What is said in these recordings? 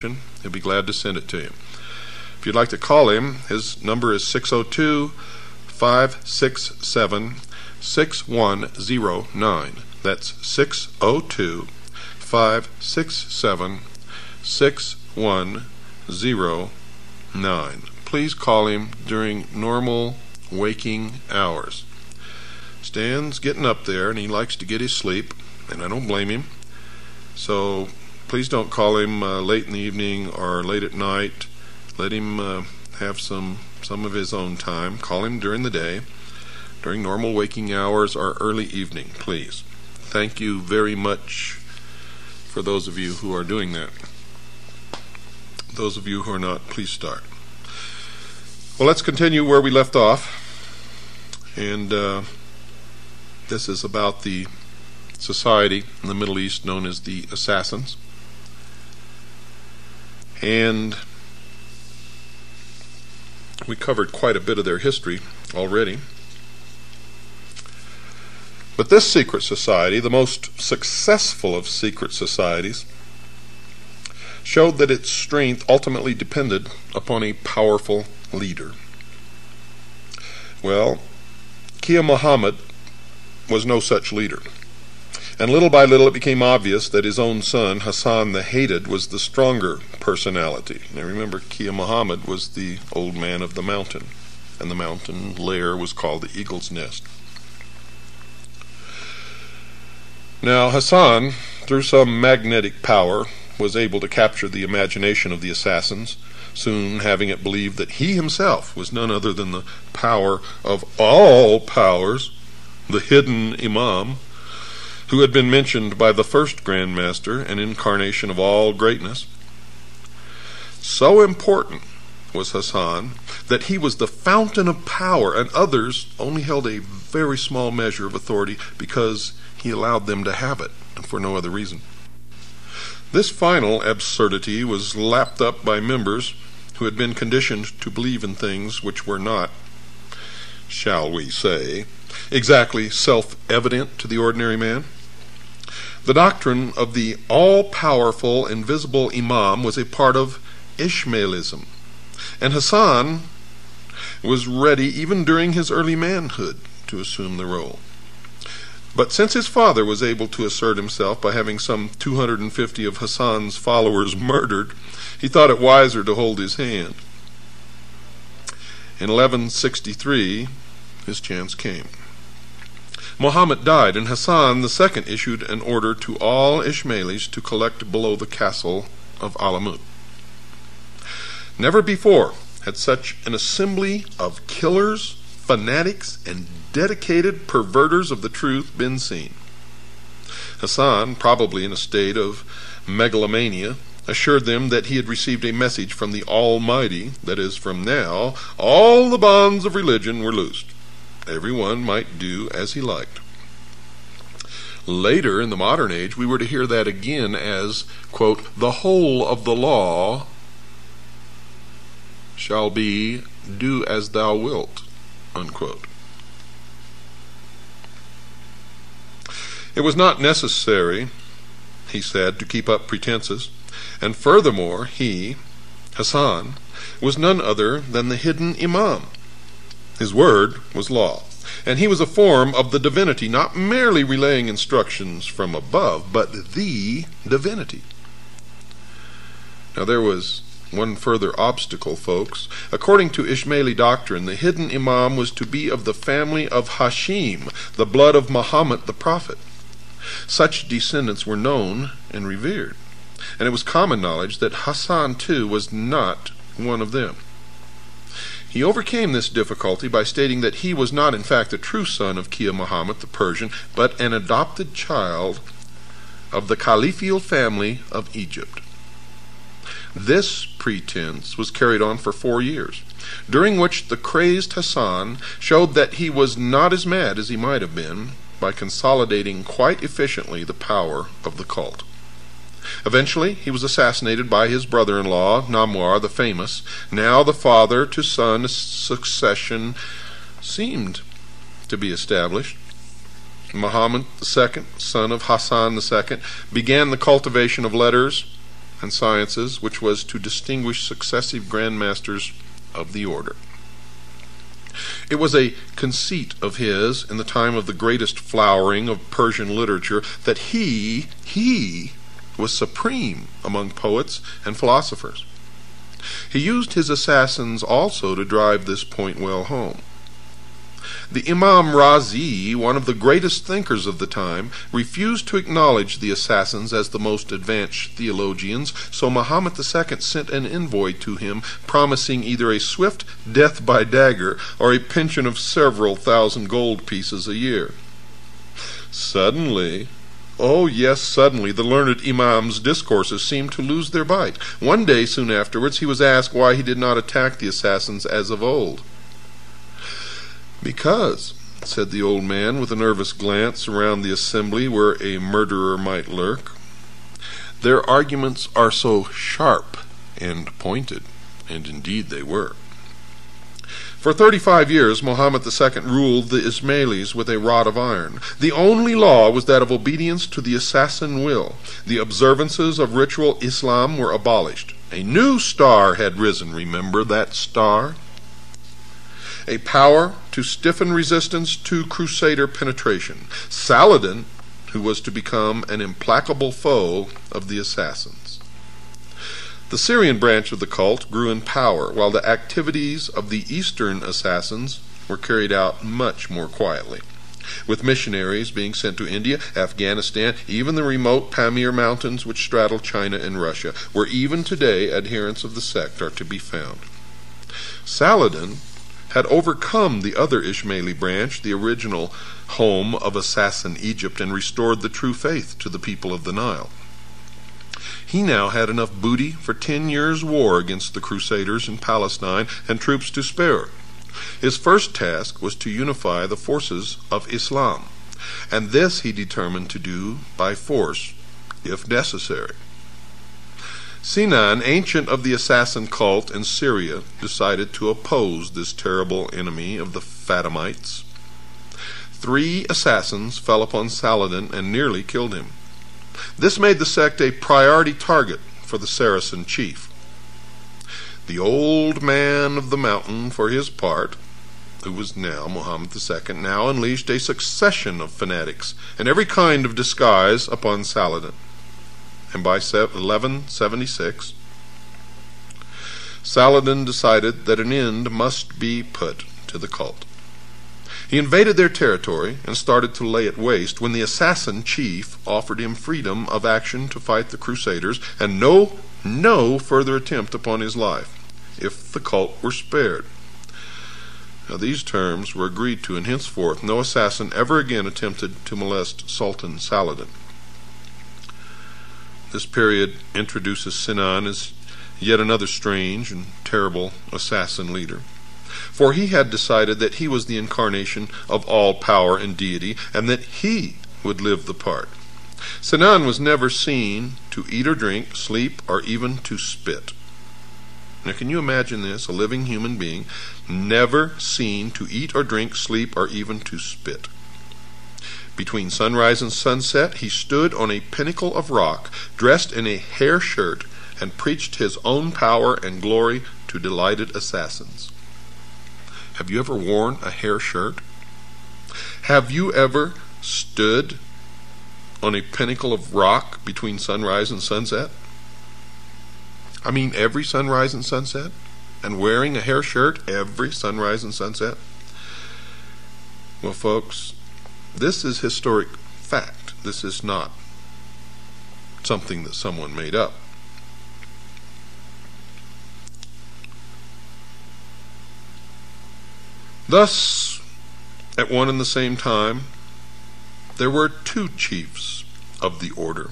He'll be glad to send it to you. If you'd like to call him, his number is 602-567-6109. That's 602-567-6109. Please call him during normal waking hours. Stan's getting up there and he likes to get his sleep, and I don't blame him. So please don't call him late in the evening or late at night. Let him have some of his own time. Call him during the day, during normal waking hours or early evening, please. Thank you very much for those of you who are doing that. Those of you who are not, please start. Well, let's continue where we left off. And this is about the society in the Middle East known as the Assassins. And we covered quite a bit of their history already. But this secret society, the most successful of secret societies, showed that its strength ultimately depended upon a powerful leader. Well, Kia Muhammad was no such leader. And little by little it became obvious that his own son, Hassan the Hated, was the stronger personality. Now remember, Kia Muhammad was the old man of the mountain, and the mountain lair was called the Eagle's Nest. Now Hassan, through some magnetic power, was able to capture the imagination of the assassins, soon having it believed that he himself was none other than the power of all powers, the hidden Imam, who had been mentioned by the first Grand Master, an incarnation of all greatness. So important was Hassan that he was the fountain of power, and others only held a very small measure of authority because he allowed them to have it, and for no other reason. This final absurdity was lapped up by members who had been conditioned to believe in things which were not, shall we say, exactly self-evident to the ordinary man. The doctrine of the all-powerful, invisible Imam was a part of Ishmaelism, and Hassan was ready, even during his early manhood, to assume the role. But since his father was able to assert himself by having some 250 of Hassan's followers murdered, he thought it wiser to hold his hand. In 1163, his chance came. Muhammad died, and Hassan II issued an order to all Ismailis to collect below the castle of Alamut. Never before had such an assembly of killers, fanatics, and dedicated perverters of the truth been seen. Hassan, probably in a state of megalomania, assured them that he had received a message from the Almighty, that is, from now, all the bonds of religion were loosed. Everyone might do as he liked. Later, in the modern age, we were to hear that again as, quote, the whole of the law shall be do as thou wilt, unquote. It was not necessary, he said, to keep up pretenses, and furthermore, he, Hassan, was none other than the hidden Imam. His word was law, and he was a form of the divinity, not merely relaying instructions from above, but the divinity. Now there was one further obstacle, folks. According to Ismaili doctrine, the hidden Imam was to be of the family of Hashim, the blood of Muhammad the Prophet. Such descendants were known and revered, and it was common knowledge that Hassan too was not one of them. He overcame this difficulty by stating that he was not in fact the true son of Kia Muhammad the Persian, but an adopted child of the caliphal family of Egypt. This pretense was carried on for 4 years, during which the crazed Hassan showed that he was not as mad as he might have been by consolidating quite efficiently the power of the cult. Eventually, he was assassinated by his brother-in-law, Namwar the Famous. Now the father-to-son succession seemed to be established. Muhammad II, son of Hassan II, began the cultivation of letters and sciences which was to distinguish successive grandmasters of the order. It was a conceit of his in the time of the greatest flowering of Persian literature that he was supreme among poets and philosophers. He used his assassins also to drive this point well home. The Imam Razi, one of the greatest thinkers of the time, refused to acknowledge the assassins as the most advanced theologians, so Muhammad II sent an envoy to him promising either a swift death by dagger or a pension of several thousand gold pieces a year. Suddenly, oh yes, suddenly, the learned Imam's discourses seemed to lose their bite. One day soon afterwards he was asked why he did not attack the assassins as of old. "Because," said the old man with a nervous glance around the assembly where a murderer might lurk, "their arguments are so sharp and pointed," and indeed they were. For 35 years Muhammad II ruled the Ismailis with a rod of iron. The only law was that of obedience to the assassin will. The observances of ritual Islam were abolished. A new star had risen, remember that star? A power to stiffen resistance to crusader penetration. Saladin, who was to become an implacable foe of the assassins. The Syrian branch of the cult grew in power, while the activities of the eastern assassins were carried out much more quietly, with missionaries being sent to India, Afghanistan, even the remote Pamir Mountains which straddle China and Russia, where even today adherents of the sect are to be found. Saladin had overcome the other Ismaili branch, the original home of assassin Egypt, and restored the true faith to the people of the Nile. He now had enough booty for 10 years' war against the Crusaders in Palestine and troops to spare. His first task was to unify the forces of Islam, and this he determined to do by force, if necessary. Sinan, ancient of the assassin cult in Syria, decided to oppose this terrible enemy of the Fatimites. 3 assassins fell upon Saladin and nearly killed him. This made the sect a priority target for the Saracen chief. The old man of the mountain, for his part, who was now Muhammad II, now unleashed a succession of fanatics and every kind of disguise upon Saladin. And by 1176, Saladin decided that an end must be put to the cult. He invaded their territory and started to lay it waste when the assassin chief offered him freedom of action to fight the Crusaders and no further attempt upon his life, if the cult were spared. Now these terms were agreed to, and henceforth no assassin ever again attempted to molest Sultan Saladin. This period introduces Sinan as yet another strange and terrible assassin leader, for he had decided that he was the incarnation of all power and deity, and that he would live the part. Sinan was never seen to eat or drink, sleep, or even to spit. Now can you imagine this? A living human being, never seen to eat or drink, sleep, or even to spit. Between sunrise and sunset, he stood on a pinnacle of rock, dressed in a hair shirt, and preached his own power and glory to delighted assassins. Have you ever worn a hair shirt? Have you ever stood on a pinnacle of rock between sunrise and sunset? I mean every sunrise and sunset? And wearing a hair shirt every sunrise and sunset? Well, folks, this is historic fact. This is not something that someone made up. Thus, at one and the same time, there were 2 chiefs of the order,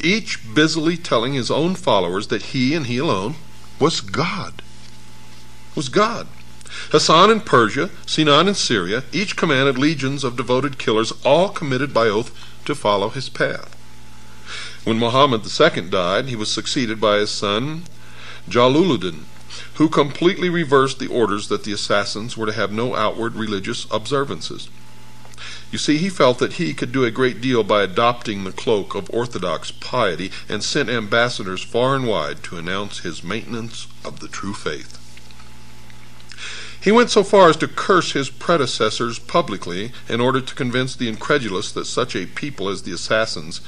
each busily telling his own followers that he and he alone was God. Hassan in Persia, Sinan in Syria, each commanded legions of devoted killers, all committed by oath to follow his path. When Muhammad II died, he was succeeded by his son Jaluluddin, who completely reversed the orders that the assassins were to have no outward religious observances. You see, he felt that he could do a great deal by adopting the cloak of orthodox piety, and sent ambassadors far and wide to announce his maintenance of the true faith. He went so far as to curse his predecessors publicly in order to convince the incredulous that such a people as the Assassins